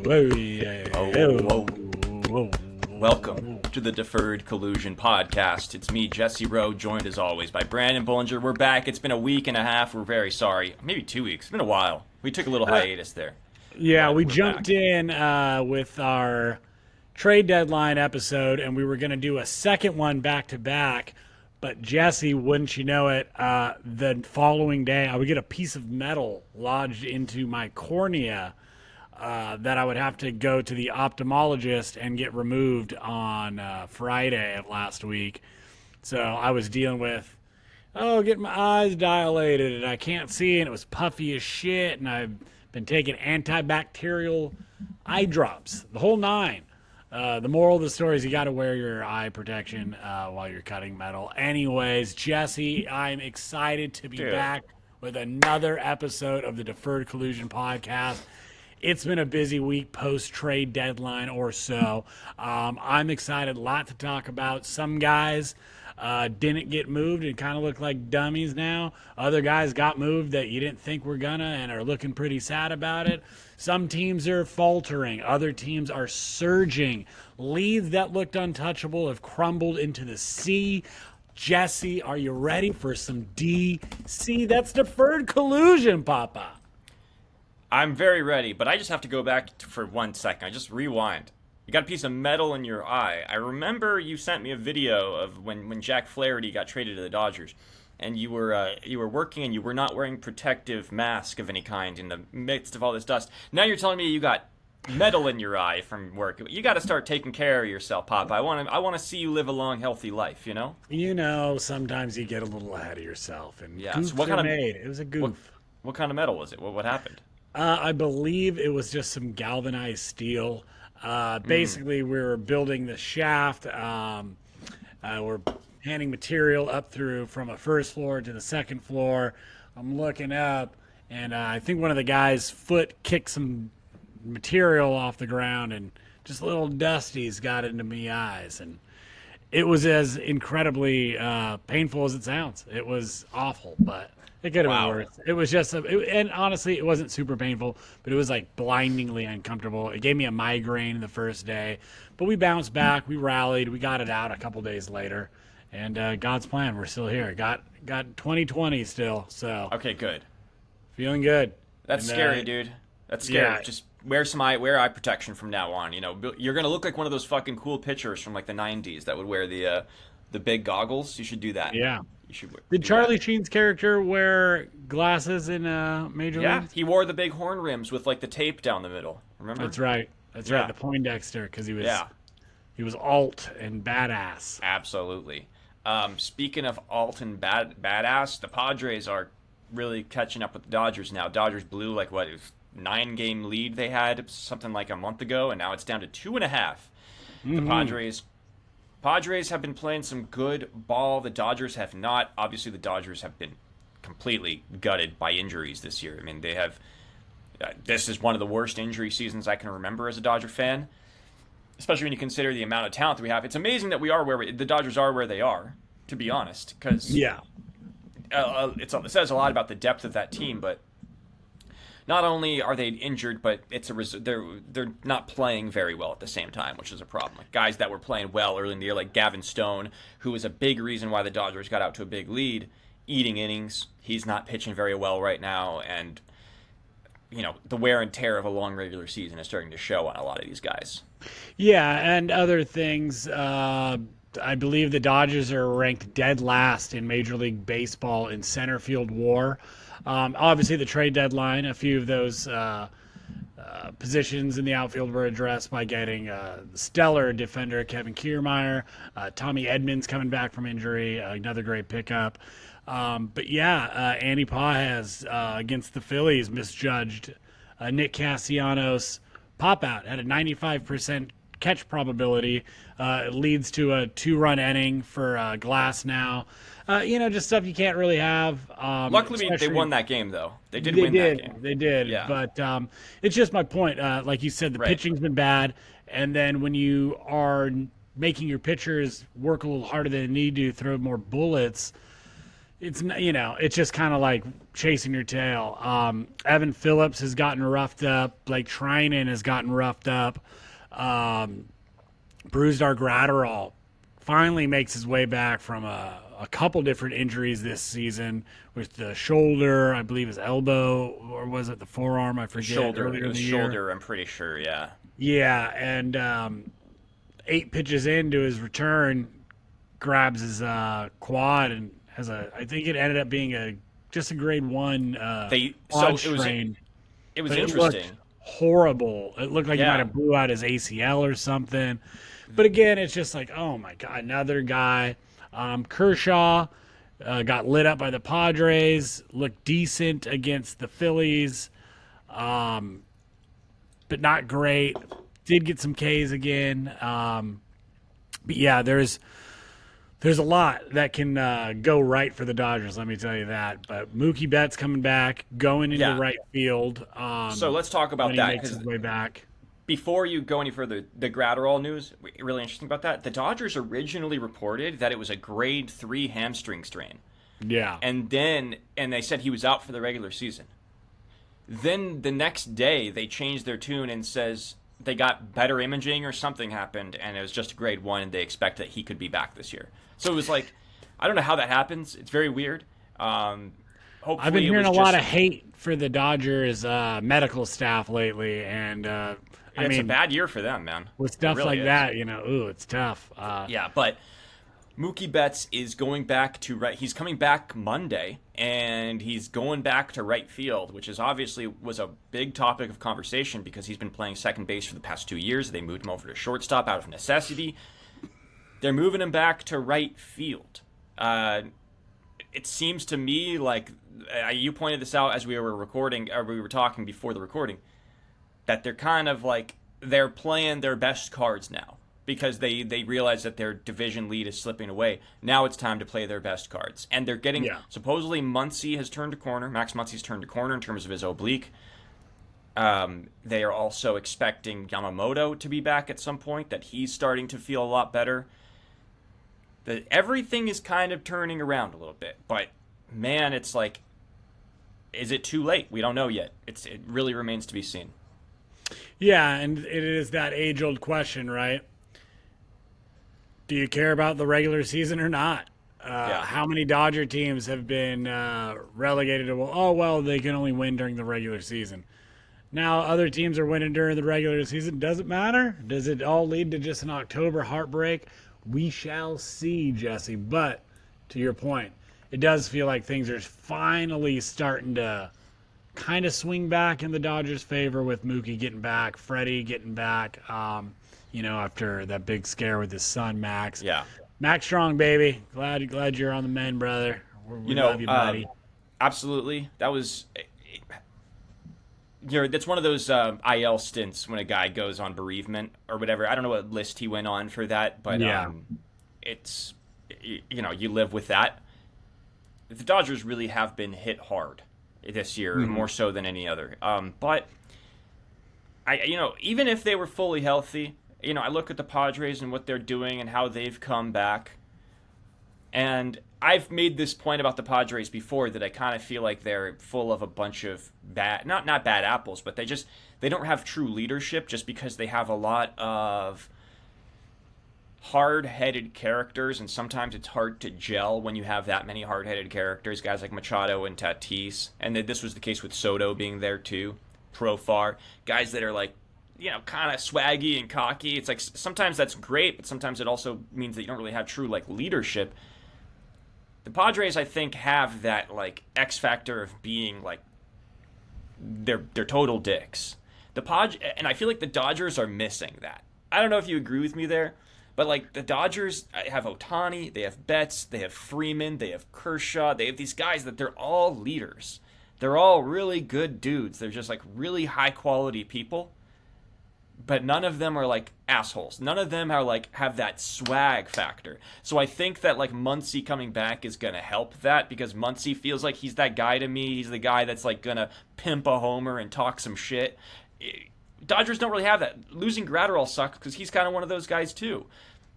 Welcome to the Deferred Collusion Podcast. It's me, Jesse Rowe, joined as always by Brandon Bollinger. We're back. It's been a week and a half. We're very sorry. Maybe 2 weeks. It's been a while. We took a little hiatus there. Yeah, we jumped in with our trade deadline episode, and we were going to do a second one back-to-back. But Jesse, wouldn't you know it, the following day I would get a piece of metal lodged into my cornea that I would have to go to the ophthalmologist and get removed on Friday of last week. So I was dealing with, getting my eyes dilated and I can't see, and it was puffy as shit, and I've been taking antibacterial eye drops, the whole nine. The moral of the story is you got to wear your eye protection while you're cutting metal. Anyways, Jesse, I'm excited to be back with another episode of the Deferred Collusion Podcast. It's been a busy week post-trade deadline or so. I'm excited, a lot to talk about. Some guys didn't get moved and kind of look like dummies now. Other guys got moved that you didn't think were gonna and are looking pretty sad about it. Some teams are faltering. Other teams are surging. Leads that looked untouchable have crumbled into the sea. Jesse, are you ready for some DC? That's Deferred Collusion, Papa. I'm very ready, but I just have to go back for 1 second. I just rewind. You got a piece of metal in your eye. I remember you sent me a video of when Jack Flaherty got traded to the Dodgers, and you were working and you were not wearing protective mask of any kind in the midst of all this dust. Now you're telling me you got metal in your eye from work. You got to start taking care of yourself, Pop. I want to see you live a long, healthy life. You know. You know, sometimes you get a little ahead of yourself, and yeah. Goofs So what kind of made. It was a goof. What kind of metal was it? What happened? I believe it was just some galvanized steel. Basically, we were building the shaft. We're handing material up through from a first floor to the second floor. I'm looking up, and I think one of the guys' foot kicked some material off the ground, and just little dusties got into my eyes. And it was as incredibly painful as it sounds. It was awful, but it could have been worse. It was just, and honestly, it wasn't super painful, but it was like blindingly uncomfortable. It gave me a migraine the first day, but we bounced back, we rallied, we got it out a couple days later, and God's plan, we're still here. Got 2020 still, so. Okay, good. Feeling good. That's scary, dude. That's scary. Yeah. Just wear eye protection from now on. You know, you're gonna look like one of those fucking cool pitchers from like the '90s that would wear the big goggles. You should do that. Yeah. You should. Did Charlie Sheen's character wear glasses in Major League? Yeah, he wore the big horn rims with like the tape down the middle. Remember? That's right. That's right. The Poindexter, because he was alt and badass. Absolutely. Speaking of alt and badass, the Padres are really catching up with the Dodgers now. Dodgers blew like what, it was 9-game lead they had something like a month ago, and now it's down to 2.5. The Padres have been playing some good ball. The Dodgers have not. Obviously, the Dodgers have been completely gutted by injuries this year. I mean, they have. This is one of the worst injury seasons I can remember as a Dodger fan, especially when you consider the amount of talent that we have. It's amazing that we are the Dodgers are where they are, to be honest, because it says a lot about the depth of that team. But not only are they injured, but they're not playing very well at the same time, which is a problem. Like guys that were playing well early in the year, like Gavin Stone, who was a big reason why the Dodgers got out to a big lead, eating innings. He's not pitching very well right now, and you know the wear and tear of a long regular season is starting to show on a lot of these guys. Yeah, and other things. I believe the Dodgers are ranked dead last in Major League Baseball in center field WAR. Obviously, the trade deadline, a few of those positions in the outfield were addressed by getting stellar defender Kevin Kiermaier, Tommy Edmonds coming back from injury, another great pickup. But yeah, Andy Pages against the Phillies misjudged Nick Castellanos pop-out, had a 95% catch probability. It leads to a 2-run inning for Glass now. Just stuff you can't really have. Luckily, they won that game, though. They did win that game. They did. Yeah. But it's just my point. Like you said, the pitching's been bad. And then when you are making your pitchers work a little harder than they need to, throw more bullets, it's just kind of like chasing your tail. Evan Phillips has gotten roughed up. Blake Trinan has gotten roughed up. Brusdar Gratterall finally makes his way back from a couple different injuries this season with the shoulder, I believe his elbow, or was it the forearm? I forget. Shoulder. It was shoulder, I'm pretty sure, yeah. Yeah, and 8 pitches into his return, grabs his quad and has I think it ended up being just a grade 1 quad strain. It was But interesting. It looked horrible. It looked like he might have blew out his ACL or something. But again, it's just like, oh my God, another guy. Kershaw got lit up by the Padres, looked decent against the Phillies, but not great. Did get some Ks again. But yeah, there's a lot that can go right for the Dodgers, let me tell you that. But Mookie Betts coming back, going into right field. So let's talk about when that. he makes his way back. Before you go any further, the Gratterall news, really interesting about that. The Dodgers originally reported that it was a grade 3 hamstring strain. Yeah. And they said he was out for the regular season. Then the next day, they changed their tune and says they got better imaging or something happened, and it was just a grade 1, and they expect that he could be back this year. So it was like, I don't know how that happens. It's very weird. Hopefully I've been hearing a lot of hate for the Dodgers medical staff lately, and it's a bad year for them, man. With stuff really like that, it's tough. Yeah, but Mookie Betts is going back to right. He's coming back Monday, and he's going back to right field, which is obviously was a big topic of conversation because he's been playing second base for the past 2 years. They moved him over to shortstop out of necessity. They're moving him back to right field. It seems to me like you pointed this out as we were recording, or we were talking before the recording, that they're kind of like they're playing their best cards now because they realize that their division lead is slipping away. Now it's time to play their best cards, and they're getting supposedly Muncy has turned a corner. Max Muncy's turned a corner in terms of his oblique. They are also expecting Yamamoto to be back at some point. That he's starting to feel a lot better. That everything is kind of turning around a little bit, but man, it's like, is it too late? We don't know yet. It really remains to be seen. Yeah, and it is that age-old question, right? Do you care about the regular season or not? How many Dodger teams have been relegated to, they can only win during the regular season. Now other teams are winning during the regular season. Does it matter? Does it all lead to just an October heartbreak? We shall see, Jesse. But to your point, it does feel like things are finally starting to kind of swing back in the Dodgers' favor with Mookie getting back, Freddie getting back, after that big scare with his son, Max. Yeah. Max Strong, baby. Glad you're on the mend, brother. We love you, buddy. Absolutely. That was... that's one of those IL stints when a guy goes on bereavement or whatever. I don't know what list he went on for that, but it's, you live with that. The Dodgers really have been hit hard this year, more so than any other. But even if they were fully healthy, I look at the Padres and what they're doing and how they've come back. And I've made this point about the Padres before that I kind of feel like they're full of a bunch of bad, not bad apples, but they don't have true leadership just because they have a lot of hard-headed characters, and sometimes it's hard to gel when you have that many hard-headed characters, guys like Machado and Tatis, and this was the case with Soto being there too, Profar, guys that are like, kind of swaggy and cocky. It's like sometimes that's great, but sometimes it also means that you don't really have true like leadership. The Padres, I think, have that like X factor of being like they're total dicks. And I feel like the Dodgers are missing that. I don't know if you agree with me there, but like the Dodgers have Ohtani, they have Betts, they have Freeman, they have Kershaw, they have these guys that they're all leaders. They're all really good dudes. They're just like really high quality people. But none of them are like assholes. None of them are like have that swag factor. So I think that like Muncy coming back is gonna help that because Muncy feels like he's that guy to me. He's the guy that's like gonna pimp a homer and talk some shit. Dodgers don't really have that. Losing Gratterall sucks because he's kind of one of those guys too.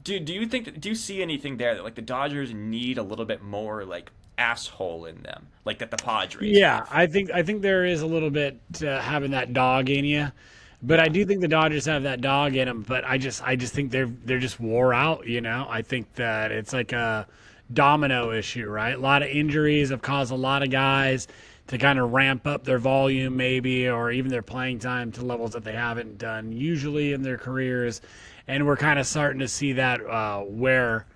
Do you see anything there that like the Dodgers need a little bit more like asshole in them, like that the Padres Yeah, have. I think there is a little bit having that dog in you, but I Yeah. do think the Dodgers have that dog in them. But I just think they're just wore out. I think that it's like a domino issue, right? A lot of injuries have caused a lot of guys to kind of ramp up their volume, maybe, or even their playing time to levels that they haven't done usually in their careers, and we're kind of starting to see that where.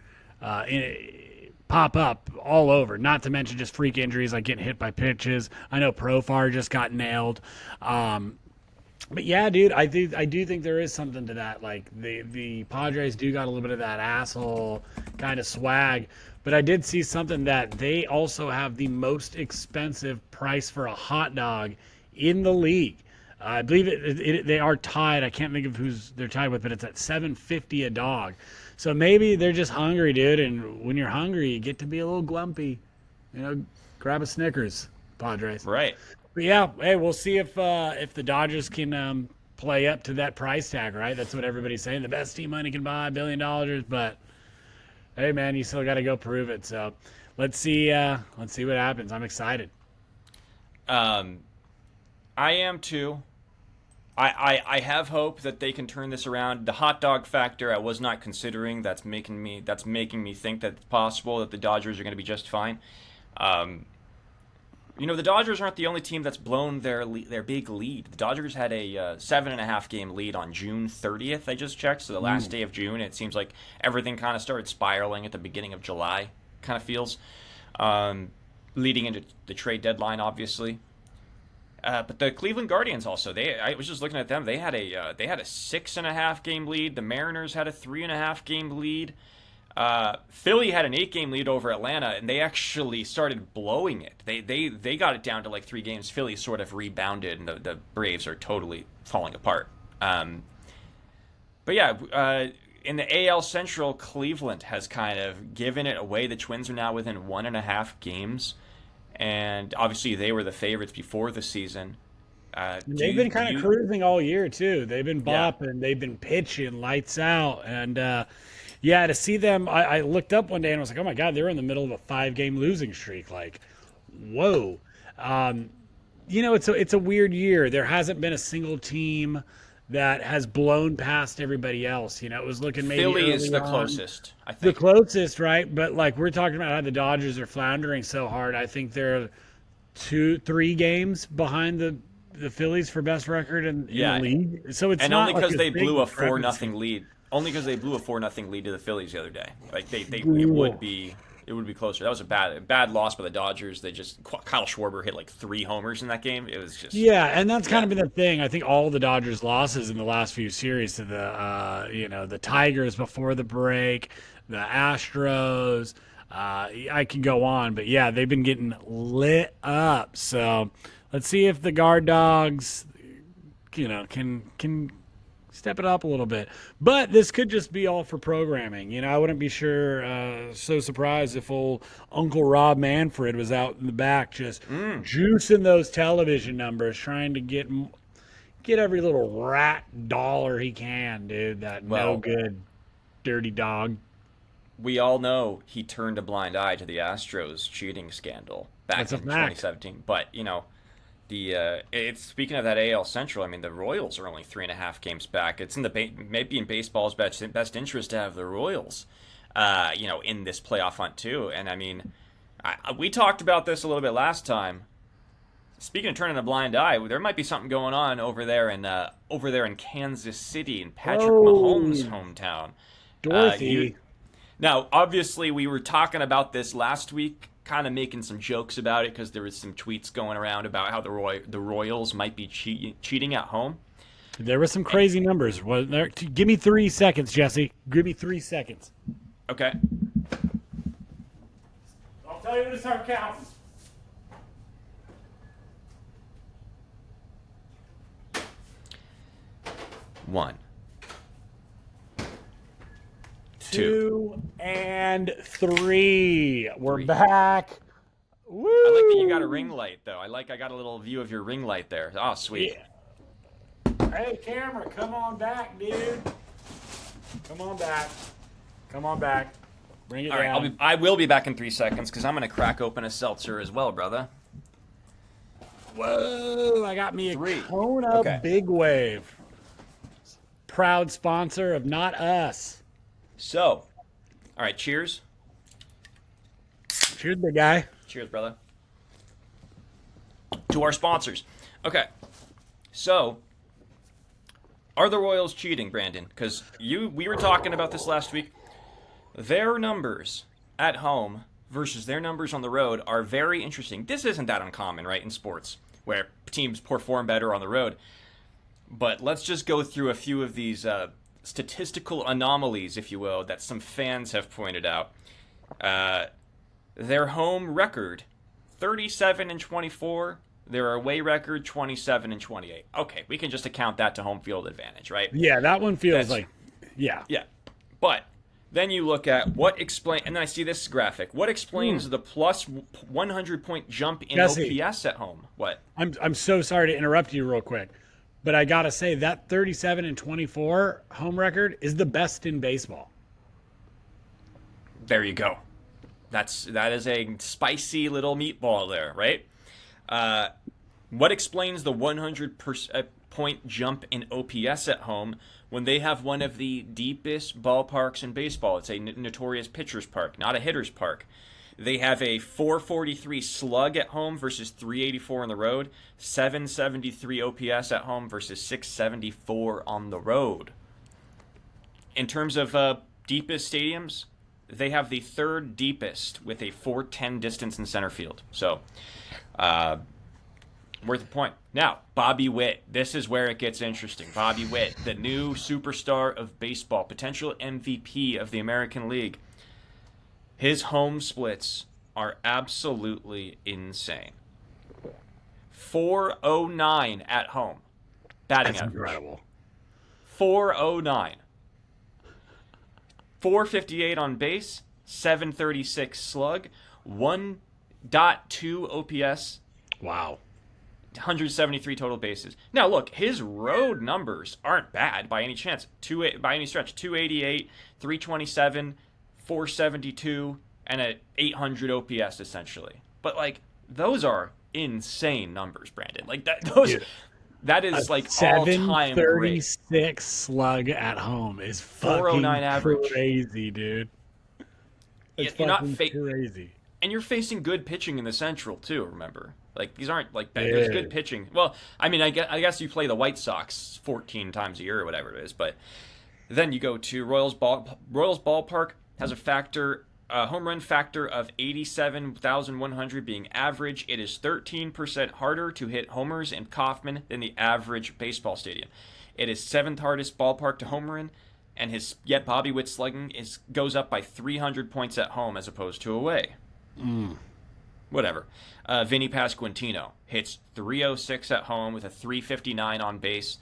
Pop up all over. Not to mention just freak injuries like getting hit by pitches. I know Profar just got nailed. But yeah, dude, I do think there is something to that. Like the Padres do got a little bit of that asshole kind of swag. But I did see something that they also have the most expensive price for a hot dog in the league. I believe they are tied. I can't think of who's they're tied with, but it's at $7.50 a dog. So maybe they're just hungry, dude. And when you're hungry, you get to be a little glumpy. Grab a Snickers, Padres. Right. But yeah, hey, we'll see if the Dodgers can play up to that price tag, right? That's what everybody's saying. The best team money can buy, $1 billion. But hey, man, you still got to go prove it. So let's see what happens. I'm excited. I am too. I have hope that they can turn this around. The hot dog factor I was not considering. That's making me think that it's possible that the Dodgers are going to be just fine. The Dodgers aren't the only team that's blown their big lead. The Dodgers had a 7.5 game lead on June 30th. I just checked, so the last day of June. It seems like everything kind of started spiraling at the beginning of July. Kind of feels, leading into the trade deadline, obviously. But the Cleveland Guardians also, I was just looking at them. They had a 6.5 game lead. The Mariners had a 3.5 game lead. Philly had an 8 game lead over Atlanta, and they actually started blowing it. They got it down to like 3 games. Philly sort of rebounded, and the Braves are totally falling apart. But yeah, in the AL Central, Cleveland has kind of given it away. The Twins are now within 1.5 games. And obviously, they were the favorites before the season. They've been kind of cruising all year, too. They've been bopping. They've been pitching lights out. And, to see them, I looked up one day and I was like, oh, my God, they're in the middle of a 5-game losing streak. Like, whoa. It's a weird year. There hasn't been a single team that has blown past everybody else. It was looking maybe Philly is the on. closest, I think. The closest, right? But like we're talking about how the Dodgers are floundering so hard. I think they're 2-3 games behind the Phillies for best record in the league. So it's not only because they blew a 4-0 lead. Only because they blew a 4-0 lead to the Phillies the other day. Like it would be closer. That was a bad loss by the Dodgers. Kyle Schwarber hit like 3 homers in that game. It was just and that's kind of been the thing. I think all the Dodgers' losses in the last few series to the Tigers before the break, the Astros. I can go on, but yeah, they've been getting lit up. So let's see if the Guard Dogs, can step it up a little bit. But this could just be all for programming. I wouldn't be so surprised if old Uncle Rob Manfred was out in the back just juicing those television numbers, trying to get every little rat dollar he can, dude. No good, dirty dog. We all know he turned a blind eye to the Astros cheating scandal back in 2017. But, it's speaking of that AL Central. I mean, the Royals are only 3.5 games back. It's maybe in baseball's best interest to have the Royals, in this playoff hunt too. And I mean, we talked about this a little bit last time. Speaking of turning a blind eye, there might be something going on over there in Kansas City, in Patrick Mahomes' hometown. Dorothy. Now, obviously, we were talking about this last week, kind of making some jokes about it because there was some tweets going around about how the Royals might be cheating at home. There were some crazy numbers. Give me 3 seconds, Jesse. Give me 3 seconds. Okay. I'll tell you when to start counting. One. 2 and 3. We're back. Woo! I like that you got a ring light, though. I got a little view of your ring light there. Oh, sweet. Yeah. Hey, camera, come on back, dude. Come on back. Bring it All right, down. I will be back in 3 seconds because I'm going to crack open a seltzer as well, brother. Whoa! I got me a 3. Kona Okay. Big Wave. Proud sponsor of Not Us. So, all right, cheers. Cheers, big guy. Cheers, brother. To our sponsors. Okay, so are the Royals cheating, Brandon? Because we were talking about this last week. Their numbers at home versus their numbers on the road are very interesting. This isn't that uncommon, right, in sports, where teams perform better on the road. But let's just go through a few of these statistical anomalies, if you will, that some fans have pointed out. Their home record, 37-24. Their away record, 27-28. Okay, we can just account that to home field advantage, right? Yeah, that one feels yeah. Yeah, but then you look at and then I see this graphic. What explains the plus 100 point jump in Jesse, OPS at home? What? I'm so sorry to interrupt you real quick, but I gotta say that 37-24 home record is the best in baseball. There you go. That is a spicy little meatball there, right? What explains the 100 point jump in OPS at home when they have one of the deepest ballparks in baseball? It's a notorious pitcher's park, not a hitter's park. They have a 443 slug at home versus 384 on the road, 773 OPS at home versus 674 on the road. In terms of deepest stadiums, they have the third deepest with a 410 distance in center field. So, worth a point. Now, Bobby Witt. This is where it gets interesting. Bobby Witt, the new superstar of baseball, potential MVP of the American League. His home splits are absolutely insane. 409 at home. Batting That's average. incredible. 409. 458 on base, 736 slug, 1.2 OPS. Wow. 173 total bases. Now look, his road numbers aren't bad by any chance. By any stretch, 288, 327, 472, and an 800 OPS essentially. But like those are insane numbers, Brandon. Like that is like all-time great. 736 slug at home is fucking 409 average. Crazy, dude. It's You're not crazy. And you're facing good pitching in the Central too, remember? Like these aren't like there's good pitching. Well, I mean, I guess you play the White Sox 14 times a year or whatever it is, but then you go to Royals Ballpark has a home run factor of 87,100 being average. It is 13% harder to hit homers in Kauffman than the average baseball stadium. It is 7th hardest ballpark to homer in, and yet Bobby Witt's slugging goes up by 300 points at home as opposed to away. Whatever. Vinny Pasquantino hits 306 at home with a 359 on base,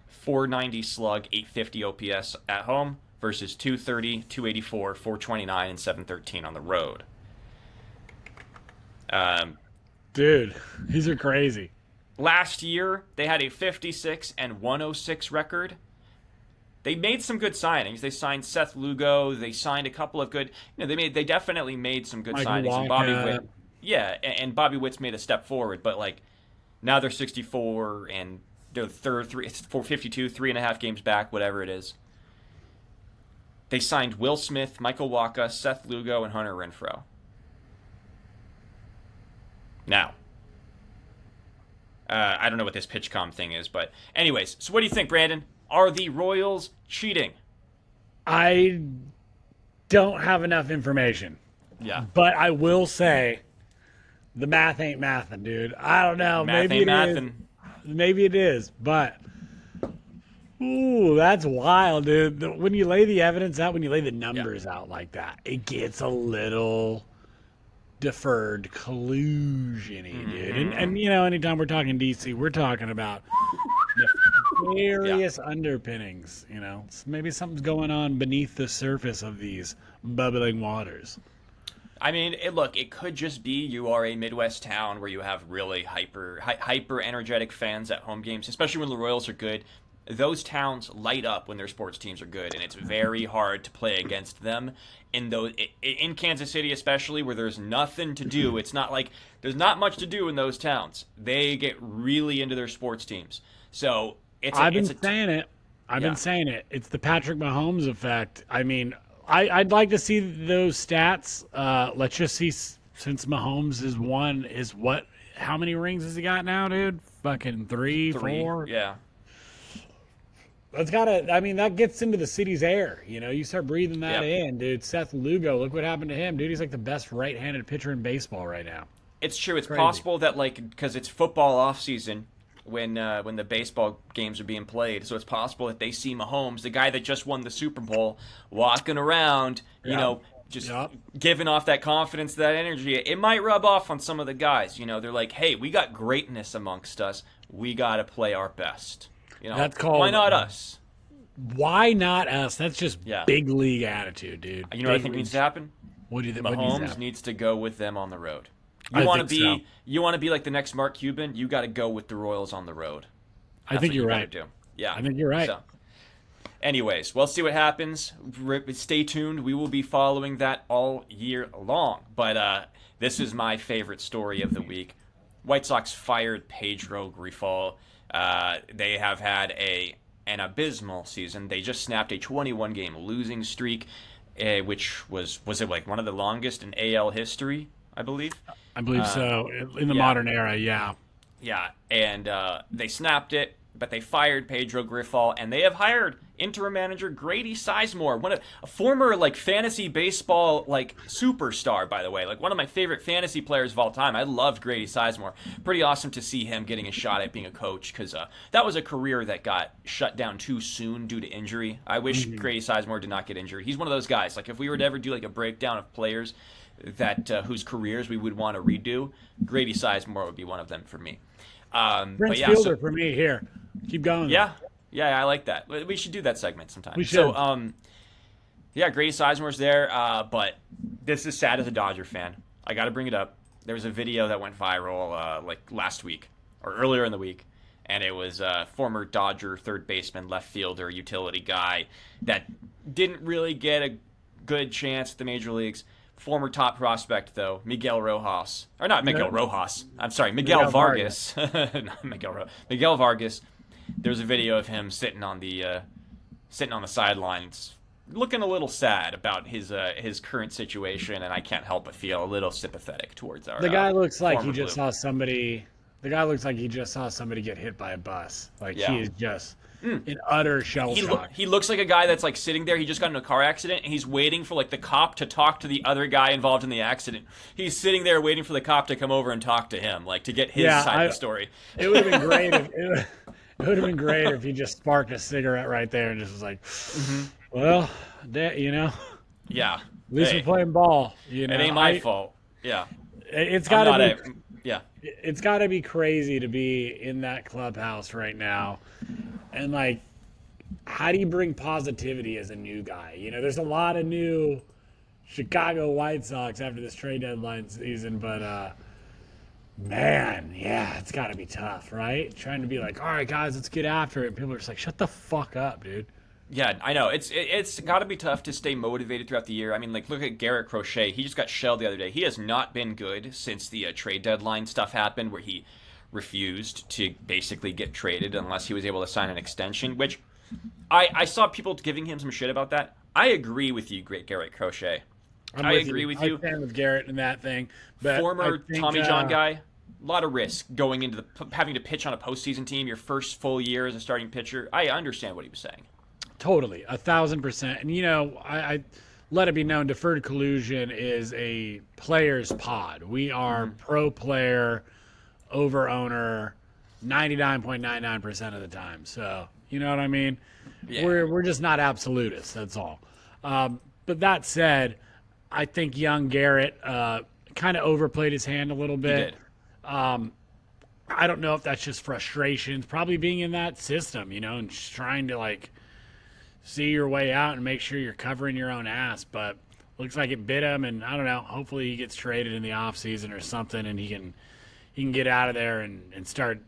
490 slug, 850 OPS at home versus 230, 284, 429, and 713 on the road. Dude, these are crazy. Last year, they had a 56 and 106 record. They made some good signings. They signed Seth Lugo. They signed a couple of good. They definitely made some good signings. And Bobby Witt, and Bobby Witt's made a step forward. But like now they're 64 and they're third 452, 3.5 games back, whatever it is. They signed Will Smith, Michael Wacha, Seth Lugo, and Hunter Renfroe. Now, I don't know what this PitchCom thing is, but anyways. So what do you think, Brandon? Are the Royals cheating? I don't have enough information. Yeah. But I will say the math ain't mathin', dude. I don't know. Math ain't mathin'. Maybe it is, but ooh, that's wild, dude. When you lay the evidence out, when you lay the numbers out like that, it gets a little deferred collusion-y, dude. And you know, anytime we're talking DC, we're talking about nefarious underpinnings, you know. Maybe something's going on beneath the surface of these bubbling waters. I mean, it could just be you are a Midwest town where you have really hyper energetic fans at home games, especially when the Royals are good. those towns light up when their sports teams are good, and it's very hard to play against them. In Kansas City, especially, where there's nothing to do, it's not like there's not much to do in those towns. They get really into their sports teams. So I've been saying it. It's the Patrick Mahomes effect. I mean, I'd like to see those stats. Let's just see, since Mahomes is what? How many rings has he got now, dude? Fucking three, 4? Yeah. That gets into the city's air. You start breathing that in, dude. Seth Lugo, look what happened to him, dude. He's like the best right-handed pitcher in baseball right now. It's true. It's possible that, because it's football off season when the baseball games are being played, so it's possible that they see Mahomes, the guy that just won the Super Bowl, walking around, just giving off that confidence, that energy. It might rub off on some of the guys. They're like, hey, we got greatness amongst us. We got to play our best. That's called, why not us? Why not us? That's just big league attitude, dude. You know what I think needs to happen? What do you think? Mahomes needs to go with them on the road. You want to be like the next Mark Cuban? You got to go with the Royals on the road. I think you're right. Yeah, I think you're right. So, anyways, we'll see what happens. Stay tuned. We will be following that all year long. But this is my favorite story of the week. White Sox fired Pedro Grifol. They have had an abysmal season. They just snapped a 21-game losing streak, which was it like one of the longest in AL history, I believe? I believe so. In the modern era, yeah. Yeah, and they snapped it, but they fired Pedro Grifol, and they have hired interim manager Grady Sizemore, a former fantasy baseball superstar, by the way, one of my favorite fantasy players of all time. I loved Grady Sizemore. Pretty awesome to see him getting a shot at being a coach, because that was a career that got shut down too soon due to injury. I wish Grady Sizemore did not get injured. He's one of those guys. If we were to ever do a breakdown of players that whose careers we would want to redo, Grady Sizemore would be one of them for me. Prince Fielder for me here. Keep going. Yeah, I like that. We should do that segment sometime. We should. So, Grady Sizemore's there, but this is sad as a Dodger fan. I got to bring it up. There was a video that went viral last week or earlier in the week, and it was former Dodger third baseman, left fielder, utility guy that didn't really get a good chance at the major leagues. Former top prospect, though, Miguel Rojas. Or not Miguel Rojas. I'm sorry, Miguel Vargas. Not Miguel Vargas. There's a video of him sitting on the sidelines, looking a little sad about his current situation, and I can't help but feel a little sympathetic towards our. The guy looks like he just saw somebody. The guy looks like he just saw somebody get hit by a bus. He is just in utter shell shock. He looks like a guy that's sitting there. He just got in a car accident, and he's waiting for the cop to talk to the other guy involved in the accident. He's sitting there waiting for the cop to come over and talk to him, to get his side of the story. It would have been great. It would have been great if he just sparked a cigarette right there and just was like, well, yeah. At least we're playing ball. It ain't my fault. Yeah. It's got to be. Yeah. It's got to be crazy to be in that clubhouse right now, and how do you bring positivity as a new guy? There's a lot of new Chicago White Sox after this trade deadline season, but man, it's got to be tough, right? Trying to be all right, guys, let's get after it. And people are just shut the fuck up, dude. Yeah, I know. It's got to be tough to stay motivated throughout the year. I mean, look at Garrett Crochet. He just got shelled the other day. He has not been good since the trade deadline stuff happened, where he refused to basically get traded unless he was able to sign an extension, which I saw people giving him some shit about that. I agree with you, great Garrett Crochet. I agree with you. I'm a fan with Garrett in that thing. But former Tommy John guy, a lot of risk going into having to pitch on a postseason team your first full year as a starting pitcher. I understand what he was saying. Totally, 1,000%. And I let it be known, Deferred Collusion is a player's pod. We are pro player, over owner, 99.99% of the time. So you know what I mean. Yeah. We're just not absolutists. That's all. But that said, I think young Garrett kind of overplayed his hand a little bit. He did. I don't know if that's just frustrations, probably being in that system, and just trying to see your way out and make sure you're covering your own ass. But looks like it bit him, and I don't know. Hopefully he gets traded in the offseason or something, and he can get out of there and start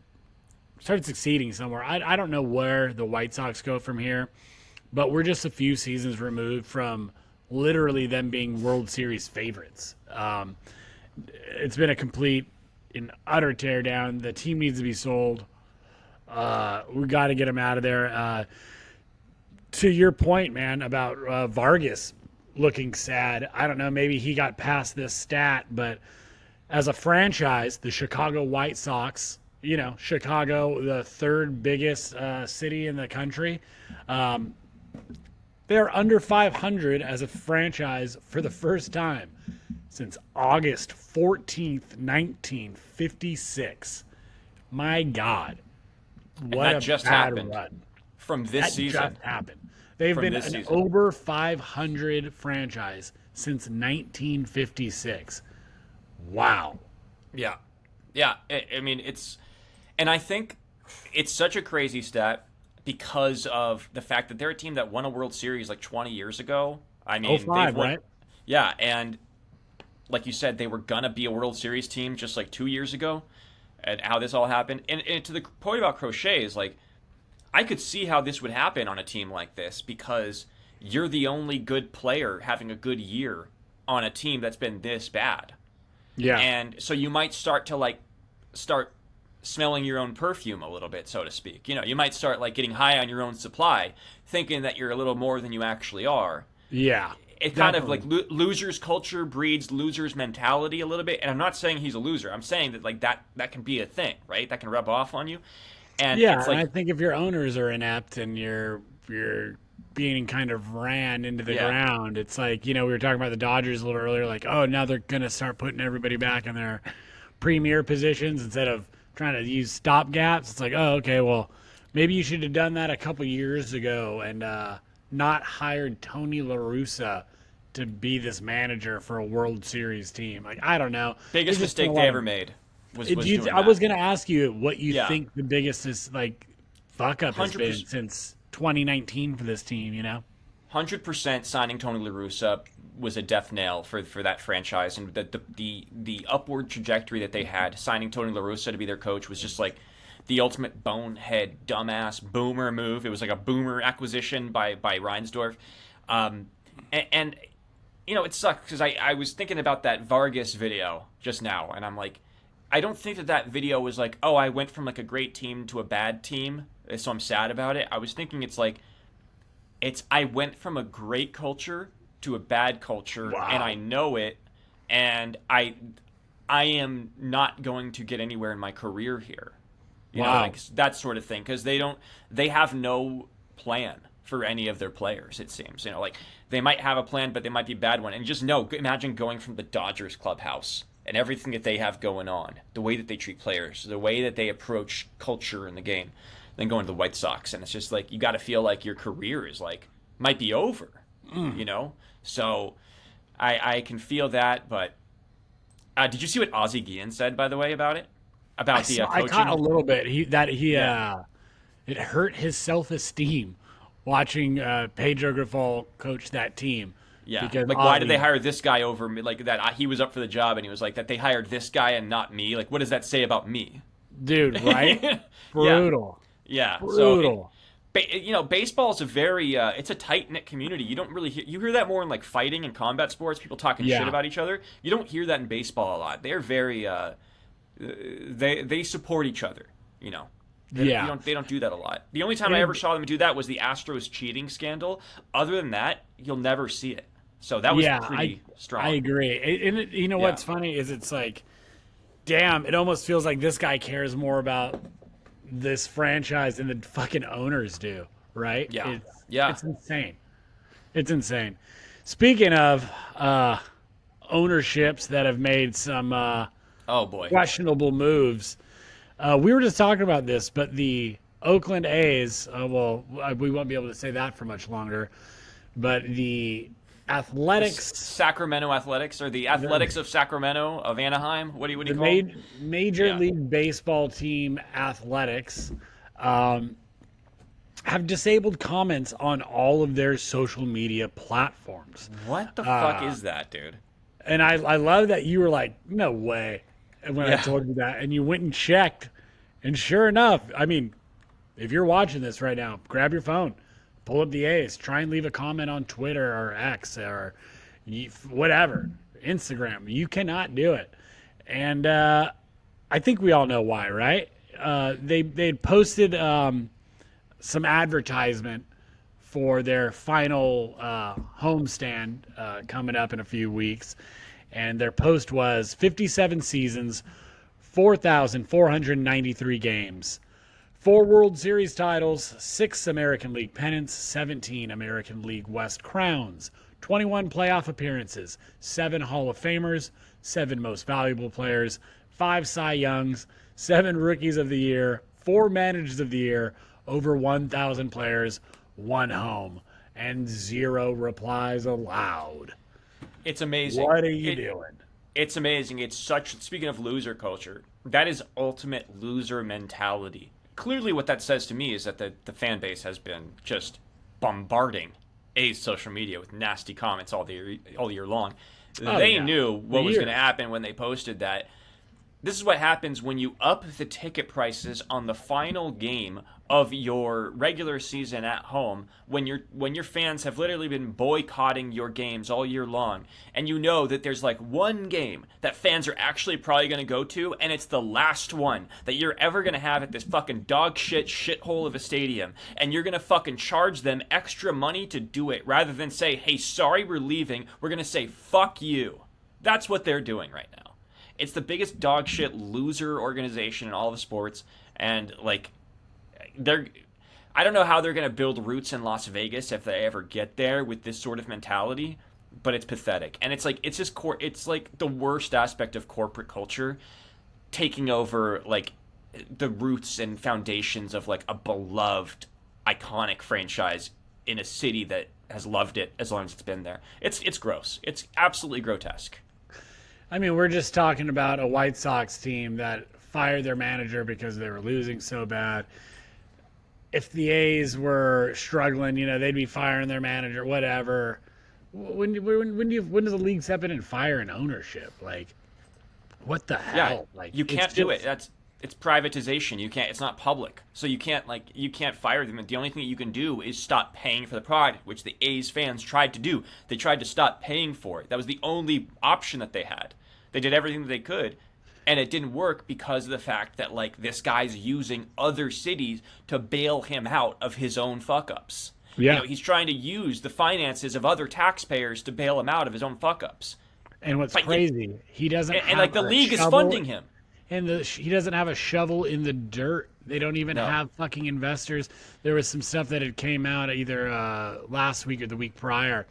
start succeeding somewhere. I don't know where the White Sox go from here, but we're just a few seasons removed from literally them being World Series favorites. It's been a complete and utter teardown. The team needs to be sold. We got to get them out of there. To your point, man, about Vargas looking sad. I don't know. Maybe he got past this stat, but as a franchise, the Chicago White Sox, Chicago, the third biggest city in the country, they're under 500 as a franchise for the first time since August 14th, 1956. My God. What that just bad happened run. From this season. Just happened. They've been an over 500 franchise since 1956. Wow. Yeah. Yeah. I mean, and I think it's such a crazy stat because of the fact that they're a team that won a World Series like 20 years ago. I mean, 05, right? Yeah. And like you said, they were going to be a World Series team just like 2 years ago, and how this all happened. And to the point about Crochet is like, I could see how this would happen on a team like this because you're the only good player having a good year on a team that's been this bad. Yeah. And so you might start smelling your own perfume a little bit, so to speak. You might start like getting high on your own supply, thinking that you're a little more than you actually are. Yeah. It kind of like losers culture breeds losers mentality a little bit. And I'm not saying he's a loser. I'm saying that like that can be a thing, right? That can rub off on you. And yeah, it's like, and I think if your owners are inept and you're being kind of ran into the ground, it's like, we were talking about the Dodgers a little earlier, like, oh, now they're going to start putting everybody back in their premier positions instead of trying to use stopgaps. It's like, oh, okay, well, maybe you should have done that a couple years ago and not hired Tony La Russa to be this manager for a World Series team. Like, I don't know. Biggest mistake they ever made. I was going to ask you what you think the biggest fuck up has been since 2019 for this team. 100% signing Tony La Russa was a death nail for that franchise, and the upward trajectory that they had signing Tony La Russa to be their coach was just like the ultimate bonehead, dumbass, boomer move. It was like a boomer acquisition by Reinsdorf, and it sucked because I was thinking about that Vargas video just now, and I'm like, I don't think that video was like, oh, I went from like a great team to a bad team, so I'm sad about it. I was thinking I went from a great culture to a bad culture, wow. And I know it, and I am not going to get anywhere in my career here. You know, like that sort of thing, because they have no plan for any of their players, it seems. Like they might have a plan, but they might be a bad one. And just imagine going from the Dodgers clubhouse and everything that they have going on, the way that they treat players, the way that they approach culture in the game, then going to the White Sox. And it's just like, you got to feel like your career is like, might be over, So I can feel that. But did you see what Ozzie Guillen said, by the way, about it? About the coaching? I caught a little bit. It hurt his self-esteem watching Pedro Grifol coach that team. Yeah, because why did they hire this guy over me? Like that, he was up for the job, and he was like that. They hired this guy and not me. Like, what does that say about me, dude? Right? Brutal. Yeah. Brutal. So, baseball is a very it's a tight knit community. You don't really hear that more in like fighting and combat sports. People talking shit about each other. You don't hear that in baseball a lot. They're very they support each other. They don't do that a lot. The only time I ever saw them do that was the Astros cheating scandal. Other than that, you'll never see it. So that was pretty strong. I agree. And what's funny is it's like, damn, it almost feels like this guy cares more about this franchise than the fucking owners do, right? Yeah. It's insane. It's insane. Speaking of ownerships that have made some questionable moves, we were just talking about this, but the Oakland A's, we won't be able to say that for much longer, but the Athletics... Sacramento Athletics, or the Athletics of Sacramento, of Anaheim? What do you call it? Major League Baseball team Athletics have disabled comments on all of their social media platforms. What the fuck is that, dude? And I love that you were like, no way, when I told you that. And you went and checked, And sure enough, I mean, if you're watching this right now, grab your phone, pull up the A's, try and leave a comment on Twitter or X or whatever, Instagram. You cannot do it. And I think we all know why, right? They posted some advertisement for their final homestand coming up in a few weeks. And their post was 57 seasons, 4,493 games, 4 World Series titles, 6 American League pennants, 17 American League West crowns, 21 playoff appearances, 7 Hall of Famers, 7 Most Valuable Players, 5 Cy Youngs, 7 Rookies of the Year, 4 Managers of the Year, over 1,000 players, 1 home, and 0 replies allowed. It's amazing. What are you doing? It's amazing. It's such, speaking of loser culture, that is ultimate loser mentality. Clearly what that says to me is that the fan base has been just bombarding A's social media with nasty comments all year long. They knew what was going to happen when they posted that. This is what happens when you up the ticket prices on the final game of your regular season at home, when your fans have literally been boycotting your games all year long, and you know that there's like one game that fans are actually probably going to go to, and it's the last one that you're ever going to have at this fucking dog shit shithole of a stadium, and you're going to fucking charge them extra money to do it, rather than say, hey, sorry, we're leaving, we're going to say, fuck you. That's what they're doing right now. It's the biggest dog shit loser organization in all of sports, and like I don't know how they're going to build roots in Las Vegas if they ever get there with this sort of mentality, but it's pathetic. And it's like it's like the worst aspect of corporate culture taking over like the roots and foundations of like a beloved iconic franchise in a city that has loved it as long as it's been there. It's gross. It's absolutely grotesque. I mean, we're just talking about a White Sox team that fired their manager because they were losing so bad. If the A's were struggling, they'd be firing their manager, whatever. When does the league step in and fire an ownership? Like, what the hell? Yeah, like, you can't do it. It's privatization. You can't. It's not public, so you can't fire them. The only thing that you can do is stop paying for the product, which the A's fans tried to do. They tried to stop paying for it. That was the only option that they had. They did everything that they could, and it didn't work because of the fact that like this guy's using other cities to bail him out of his own fuck-ups. Yeah. He's trying to use the finances of other taxpayers to bail him out of his own fuck-ups. And what's crazy, he doesn't have like the league is funding him. And he doesn't have a shovel in the dirt. They don't even have fucking investors. There was some stuff that had came out either last week or the week prior,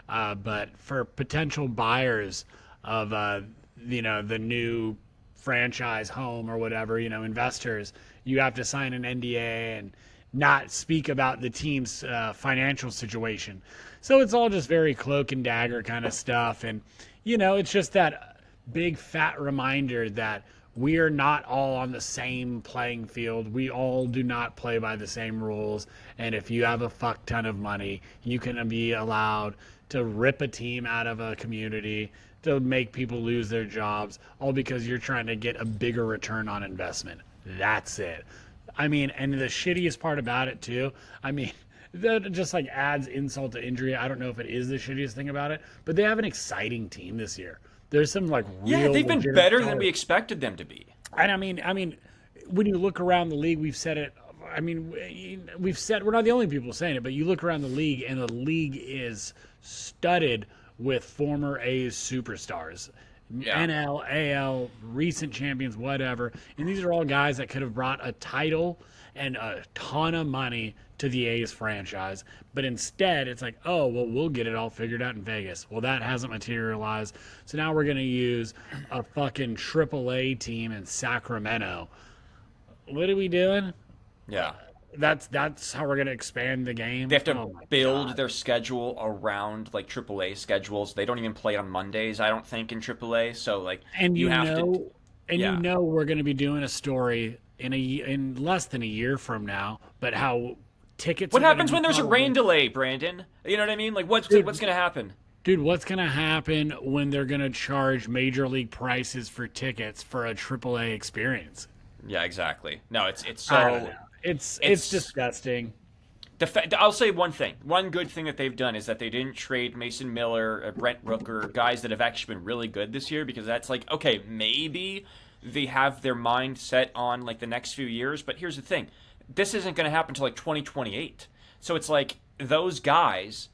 but for potential buyers of the new franchise home or whatever, investors, you have to sign an NDA and not speak about the team's financial situation. So it's all just very cloak and dagger kind of stuff. And, it's just that big fat reminder that we are not all on the same playing field. We all do not play by the same rules. And if you have a fuck ton of money, you can be allowed to rip a team out of a community, to make people lose their jobs, all because you're trying to get a bigger return on investment. That's it. I mean, and the shittiest part about it too, I mean, that just like adds insult to injury. I don't know if it is the shittiest thing about it, but they have an exciting team this year. There's some like real they've been better than we expected them to be. And I mean, when you look around the league, we've said it. I mean, we've said, we're not the only people saying it, but you look around the league and the league is studded with former A's superstars. NL, AL, recent champions, whatever. And these are all guys that could have brought a title and a ton of money to the A's franchise. But instead, it's like, oh, well, we'll get it all figured out in Vegas. Well, that hasn't materialized. So now we're going to use a fucking AAA team in Sacramento. What are we doing? Yeah. That's how we're going to expand the game. They have to build their schedule around like AAA schedules. They don't even play on Mondays, I don't think, in AAA. So like, and you know we're going to be doing a story in less than a year from now. But how tickets? What happens when there's a rain delay, Brandon? You know what I mean? Like what's going to happen? Dude, what's going to happen when they're going to charge major league prices for tickets for a AAA experience? Yeah, exactly. No, it's I don't so know. It's disgusting. I'll say one thing. One good thing that they've done is that they didn't trade Mason Miller, Brent Rooker, guys that have actually been really good this year, because that's like, okay, maybe they have their mind set on like the next few years, but here's the thing. This isn't going to happen until like 2028. So it's like those guys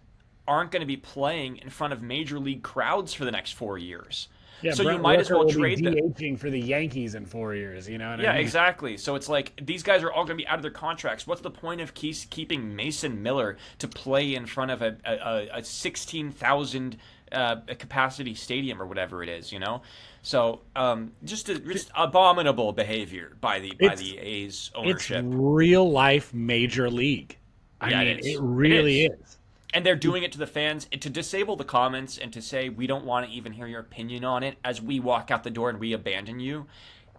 aren't going to be playing in front of major league crowds for the next 4 years. Yeah, So Brent you might as Rooker well will trade be them. DHing for the Yankees in 4 years. You know what I Yeah, mean? exactly. So it's like these guys are all going to be out of their contracts. What's the point of keeping Mason Miller to play in front of a 16,000 capacity stadium or whatever it is? So just abominable behavior by the A's ownership. It's real life major league. I Yeah, mean, it is. it really is. And they're doing it to the fans to disable the comments and to say we don't want to even hear your opinion on it as we walk out the door and we abandon you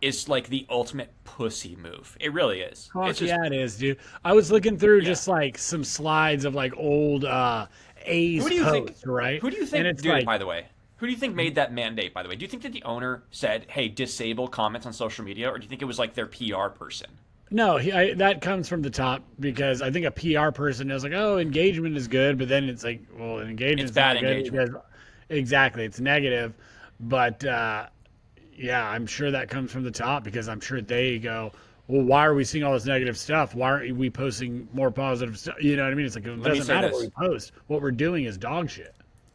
is like the ultimate pussy move. It really is. It's just, Yeah, it is, dude. I was looking through just like some slides of like old A's who do you posts, think? right? Who do you think? And it's Dude, like, by the way, who do you think made that mandate? By the way, do you think that the owner said, "Hey, disable comments on social media," or do you think it was like their PR person? no, that comes from the top because I think a PR person is like, oh, engagement is good, but then it's like, well, engagement's It's bad not good engagement. because- exactly, it's negative. But yeah, I'm sure that comes from the top because I'm sure they go, well, why are we seeing all this negative stuff? Why aren't we posting more positive stuff? You know what I mean? It's like, it Let me doesn't say matter this. what we post. What we're doing is dog shit.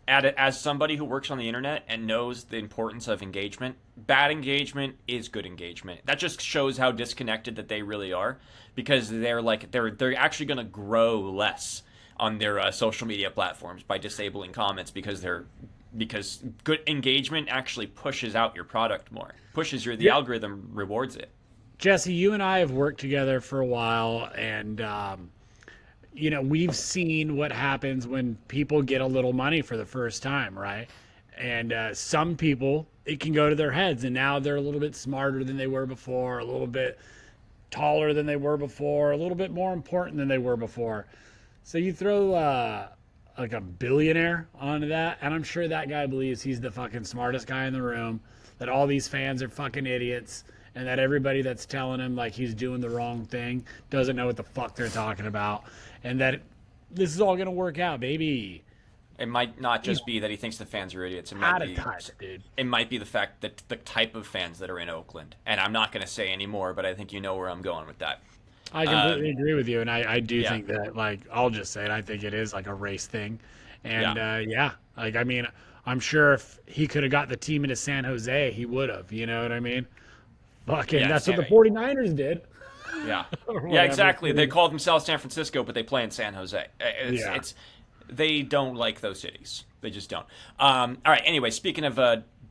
As somebody who works on the internet and knows the importance of engagement, bad engagement is good engagement. That just shows how disconnected that they really are, because they're actually going to grow less on their social media platforms by disabling comments because good engagement actually pushes out your product more, the algorithm rewards it. Jesse, you and I have worked together for a while, and we've seen what happens when people get a little money for the first time, right? And some people, it can go to their heads, and now they're a little bit smarter than they were before, a little bit taller than they were before, a little bit more important than they were before. So you throw like a billionaire onto that, and I'm sure that guy believes he's the fucking smartest guy in the room, that all these fans are fucking idiots, and that everybody that's telling him like he's doing the wrong thing doesn't know what the fuck they're talking about, and that this is all gonna work out, baby. It might not just be that he thinks the fans are idiots. Dude. It might be the fact that the type of fans that are in Oakland, and I'm not going to say any more, but I think you know where I'm going with that. I completely agree with you, and I do yeah. think that, like, I'll just say it, I think it is like a race thing, and like, I mean, I'm sure if he could have got the team into San Jose, he would have, you know what I mean? Fucking, that's what the 49ers did. Yeah, yeah, exactly. They call themselves San Francisco, but they play in San Jose. They don't like those cities. They just don't. All right. Anyway, speaking of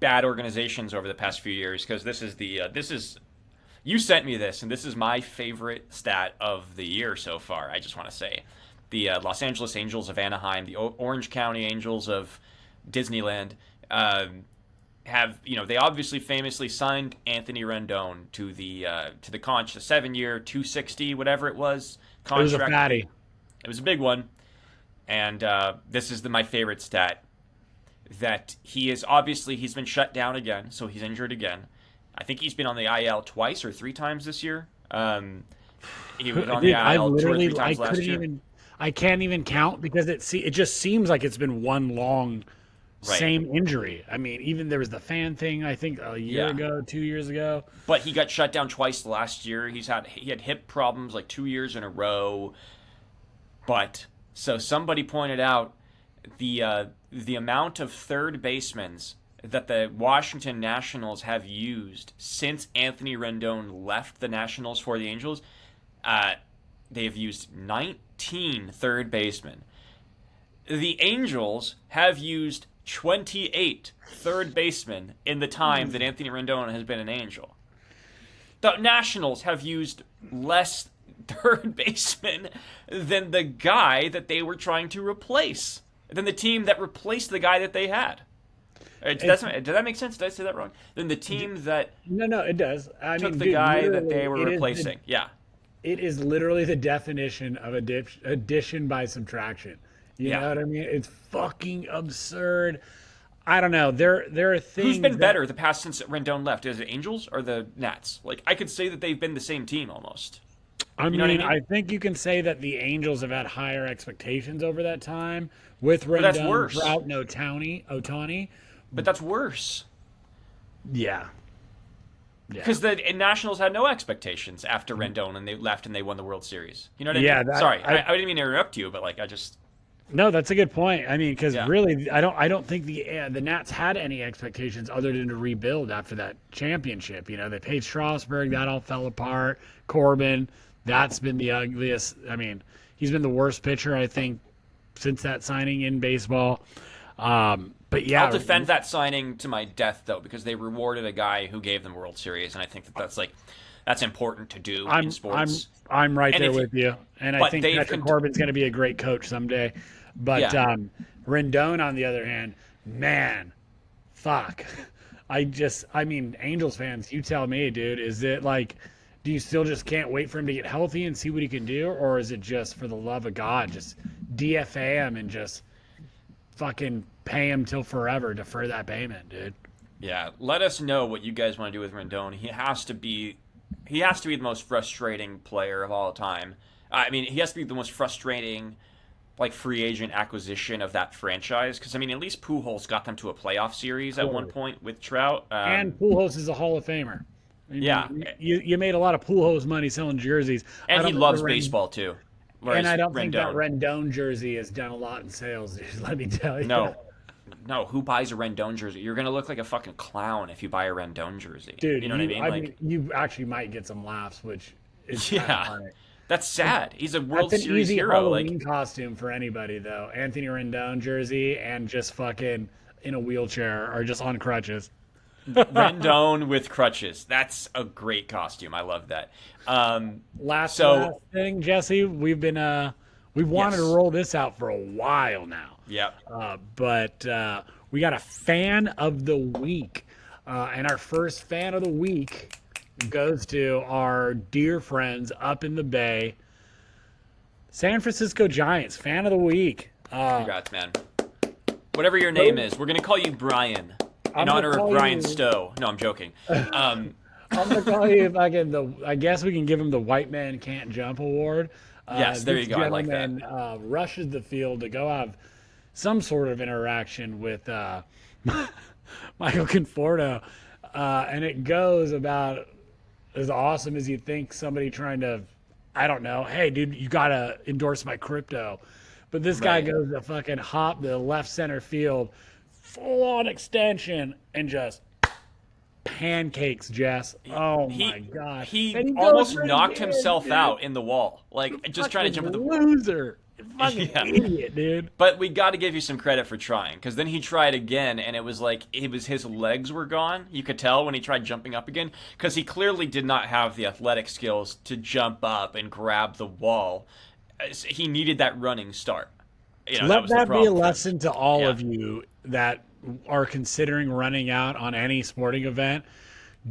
bad organizations over the past few years, because this is you sent me this, and this is my favorite stat of the year so far. I just want to say, the Los Angeles Angels of Anaheim, the Orange County Angels of Disneyland, have they obviously famously signed Anthony Rendon to the 7-year, 260 whatever it was contract. It was a fatty. It was a big one. And this is my favorite stat, that he's been shut down again, so he's injured again. I think he's been on the IL twice or 3 times this year. He was on the IL 2 or 3 times last year. I can't even count because it just seems like it's been one long same injury. I mean, even there was the fan thing, I think a year ago, 2 years ago. But he got shut down twice last year. He had hip problems like 2 years in a row. But so somebody pointed out the amount of third basemen that the Washington Nationals have used since Anthony Rendon left the Nationals for the Angels. They have used 19 third basemen. The Angels have used 28 third basemen in the time that Anthony Rendon has been an Angel. The Nationals have used less third baseman than the guy that they were trying to replace, than the team that replaced the guy that they had. Did that make sense? Did I say that wrong? Then the team that no, it does. I took mean, the guy that they were replacing. It is literally the definition of addition by subtraction. You know what I mean? It's fucking absurd. I don't know. There are things. Who's been better the past since Rendon left? Is it Angels or the Nats? Like, I could say that they've been the same team almost. I You mean, know what I mean? I think you can say that the Angels have had higher expectations over that time with that's Rendon, worse. Trout, and Ohtani. But that's worse. Yeah. Because the Nationals had no expectations after Rendon and they left and they won the World Series. You know what I Yeah, mean? Sorry, I didn't mean to interrupt you, but like I just No, that's a good point. I mean, because Yeah. really, I don't think the Nats had any expectations other than to rebuild after that championship. You know, they paid Strasburg, that all fell apart. Corbin, that's been the ugliest. I mean, he's been the worst pitcher I think since that signing in baseball. But yeah, I'll defend that signing to my death though, because they rewarded a guy who gave them World Series, and I think that's important to do in sports. I'm right there with you, and I think Patrick Corbin's going to be a great coach someday. But Rendon, on the other hand, man, fuck. I mean, Angels fans, you tell me, dude. Is it like, do you still just can't wait for him to get healthy and see what he can do, or is it just for the love of God, just DFA him and just fucking pay him till forever, defer that payment, dude? Yeah, let us know what you guys want to do with Rendon. He has to be the most frustrating player of all time. I mean, he has to be the most frustrating like free agent acquisition of that franchise, because I mean, at least Pujols got them to a playoff series at one point with Trout. And Pujols is a Hall of Famer. Yeah, you made a lot of Pujols money selling jerseys, and he loves baseball too. And I don't think that Rendon jersey has done a lot in sales, dude. Let me tell you. No, who buys a Rendon jersey? You're gonna look like a fucking clown if you buy a Rendon jersey, dude. You know what I mean? You actually might get some laughs, which is That's sad. He's a World That's an Series easy hero. Halloween costume for anybody, though. Anthony Rendon jersey and just fucking in a wheelchair or just on crutches. Rendon with crutches. That's a great costume. I love that. Last thing, Jesse. We've wanted to roll this out for a while now. Yeah. But we got a fan of the week, and our first fan of the week goes to our dear friends up in the Bay, San Francisco Giants. Fan of the week. Congrats, man. Whatever your name is, we're gonna call you Brian in honor of Brian Stowe. No, I'm joking. I'm gonna call you I guess we can give him the White Man Can't Jump award. Yes, there you go. I like that. Rushes the field to go have some sort of interaction with Michael Conforto, and it goes about as awesome as you think somebody trying to, I don't know, hey, dude, you got to endorse my crypto. But this guy goes to fucking hop the left center field, full-on extension, and just pancakes Jess. Oh, my God. He almost knocked himself out in the wall. Like, just trying to jump at the loser. Fucking idiot, dude. But we got to give you some credit for trying, because then he tried again, and it was like his legs were gone. You could tell when he tried jumping up again, because he clearly did not have the athletic skills to jump up and grab the wall. He needed that running start. Let that be a lesson to all of you that are considering running out on any sporting event.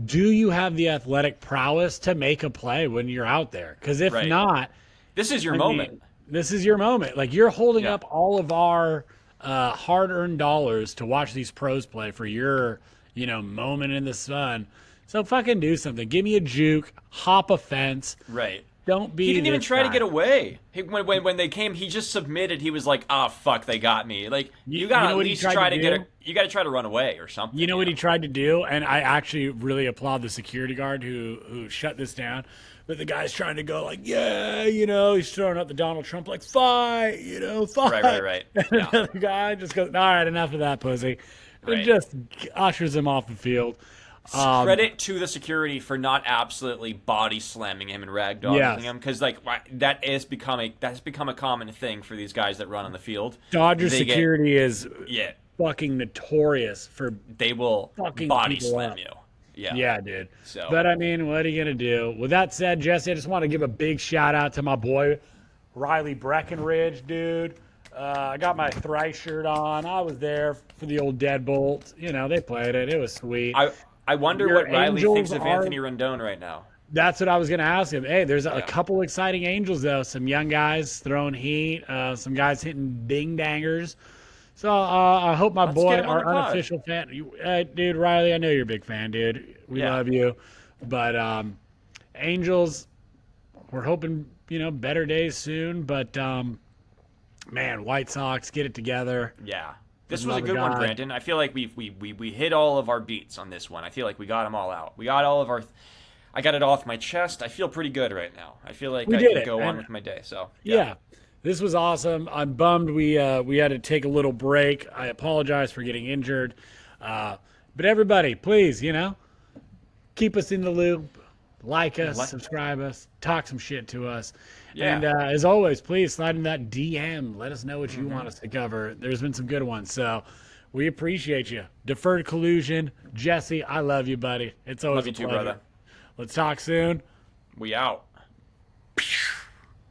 Do you have the athletic prowess to make a play when you're out there? Because if not, this is your moment. This is your moment. Like, you're holding up all of our hard-earned dollars to watch these pros play for your, moment in the sun. So fucking do something. Give me a juke. Hop a fence. Right. Don't be. He didn't even try to get away. When they came, he just submitted. He was like, "Ah, fuck, they got me." Like, you gotta at least try to get. You gotta try to run away or something. You know what he tried to do, and I actually really applaud the security guard who shut this down. But the guy's trying to go like, he's throwing up the Donald Trump like, fight, fight. Right. And another guy just goes, all right, enough of that, pussy. And just ushers him off the field. Credit to the security for not absolutely body slamming him and ragdolling him, because that has become a common thing for these guys that run on the field. Dodger security is fucking notorious for they will body slam you. Yeah, dude. But I mean, what are you gonna do? With that said, Jesse, I just want to give a big shout out to my boy Riley Breckenridge, dude. I got my Thrice shirt on. I was there for the old Deadbolt. They played it. It was sweet. I wonder what Riley thinks of Anthony Rendon right now. That's what I was gonna ask him. Hey, there's a couple exciting Angels though. Some young guys throwing heat. Some guys hitting ding dangers. So I hope my Let's boy, get him on our the pod. unofficial fan, dude, Riley, I know you're a big fan, dude. We Yeah. love you. But Angels, we're hoping, better days soon. But, man, White Sox, get it together. Yeah. This For the was a love of good one, God. Brandon. I feel like we hit all of our beats on this one. I feel like we got them all out. We got all of our. I got it off my chest. I feel pretty good right now. I feel like We I did could it, go on and- with my day. So Yeah. This was awesome. I'm bummed we had to take a little break. I apologize for getting injured. But everybody, please, keep us in the loop. Like us, subscribe us, talk some shit to us. Yeah. And as always, please slide in that DM. Let us know what you want us to cover. There's been some good ones. So we appreciate you. Deferred Collusion. Jesse, I love you, buddy. It's always Love you a too, pleasure. brother. Let's talk soon. We out.